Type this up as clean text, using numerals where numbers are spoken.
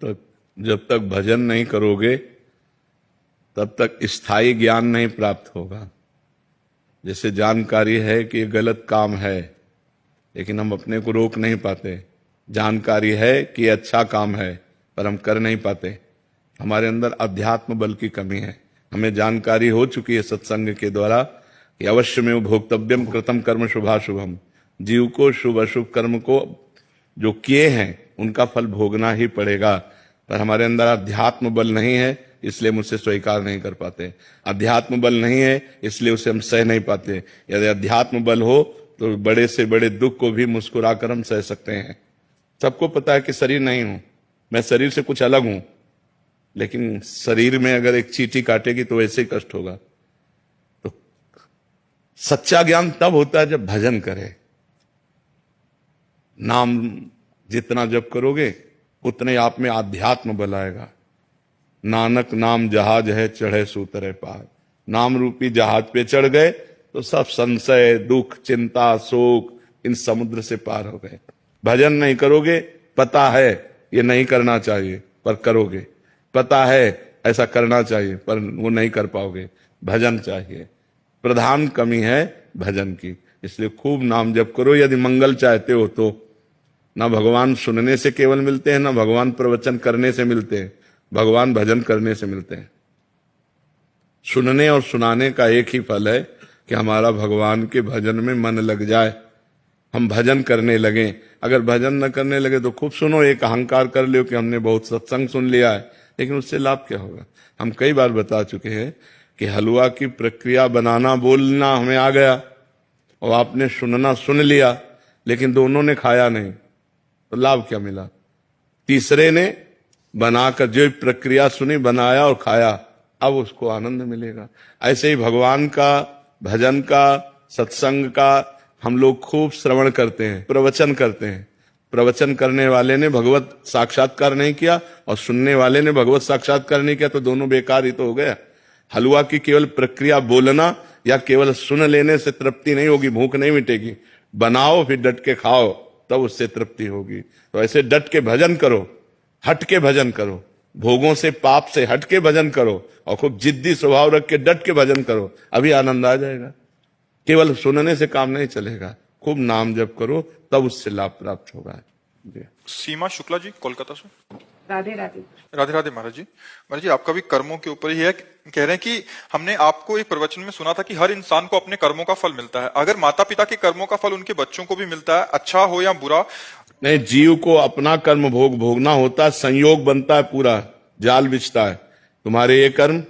तो जब तक भजन नहीं करोगे तब तक स्थायी ज्ञान नहीं प्राप्त होगा। जैसे जानकारी है कि ये गलत काम है, लेकिन हम अपने को रोक नहीं पाते। जानकारी है कि अच्छा काम है, पर हम कर नहीं पाते। हमारे अंदर अध्यात्म बल की कमी है। हमें जानकारी हो चुकी है सत्संग के द्वारा कि अवश्य में भोक्तव्यम कृतम कर्म शुभाशुभम। जीव को शुभ अशुभ कर्म को जो किए हैं उनका फल भोगना ही पड़ेगा। पर हमारे अंदर अध्यात्म बल नहीं है, इसलिए हम उसे स्वीकार नहीं कर पाते। अध्यात्म बल नहीं है, इसलिए उसे हम सह नहीं पाते। यदि अध्यात्म बल हो तो बड़े से बड़े दुख को भी मुस्कुराकर हम सह सकते हैं। सबको पता है कि शरीर नहीं हूं मैं, शरीर से कुछ अलग हूं, लेकिन शरीर में अगर एक चींटी काटेगी तो वैसे ही कष्ट होगा। तो सच्चा ज्ञान तब होता है जब भजन करे। नाम जितना जप करोगे उतने आप में आध्यात्म बल आएगा। नानक नाम जहाज है चढ़े सूतरे पार। नाम रूपी जहाज पे चढ़ गए तो सब संशय, दुख, चिंता, शोक इन समुद्र से पार हो गए। भजन नहीं करोगे, पता है ये नहीं करना चाहिए पर करोगे, पता है ऐसा करना चाहिए पर वो नहीं कर पाओगे। भजन चाहिए, प्रधान कमी है भजन की। इसलिए खूब नाम जप करो यदि मंगल चाहते हो तो। ना भगवान सुनने से केवल मिलते हैं, ना भगवान प्रवचन करने से मिलते हैं, भगवान भजन करने से मिलते हैं। सुनने और सुनाने का एक ही फल है कि हमारा भगवान के भजन में मन लग जाए, हम भजन करने लगे। अगर भजन न करने लगे तो खूब सुनो, एक अहंकार कर लो कि हमने बहुत सत्संग सुन लिया है, लेकिन उससे लाभ क्या होगा। हम कई बार बता चुके हैं कि हलवा की प्रक्रिया बनाना बोलना हमें आ गया और आपने सुनना सुन लिया, लेकिन दोनों ने खाया नहीं, तो लाभ क्या मिला। तीसरे ने बनाकर जो प्रक्रिया सुनी, बनाया और खाया, अब उसको आनंद मिलेगा। ऐसे ही भगवान का, भजन का, सत्संग का हम लोग खूब श्रवण करते हैं, प्रवचन करते हैं। प्रवचन करने वाले ने भगवत साक्षात्कार नहीं किया और सुनने वाले ने भगवत साक्षात्कार नहीं किया, तो दोनों बेकार ही तो हो गया। हलवा की केवल प्रक्रिया बोलना या केवल सुन लेने से तृप्ति नहीं होगी, भूख नहीं मिटेगी। बनाओ फिर डट के खाओ, तब उससे तृप्ति होगी। तो ऐसे डट के भजन करो, हट के भजन करो, भोगों से पाप से हट के भजन करो और खूब जिद्दी स्वभाव रख के डट के भजन करो, अभी आनंद आ जाएगा। केवल सुनने से काम नहीं चलेगा, खूब नाम जप करो तब उससे लाभ प्राप्त होगा। सीमा शुक्ला जी कोलकाता से। राधे राधे। राधे राधे महाराज जी। महाराज जी, आपका भी कर्मों के ऊपर ही है। कह रहे हैं कि हमने आपको एक प्रवचन में सुना था कि हर इंसान को अपने कर्मों का फल मिलता है। अगर माता पिता के कर्मों का फल उनके बच्चों को भी मिलता है, अच्छा हो या बुरा, नहीं, जीव को अपना कर्म भोगना होता है, संयोग बनता है, पूरा जाल बिछता है। तुम्हारे ये कर्म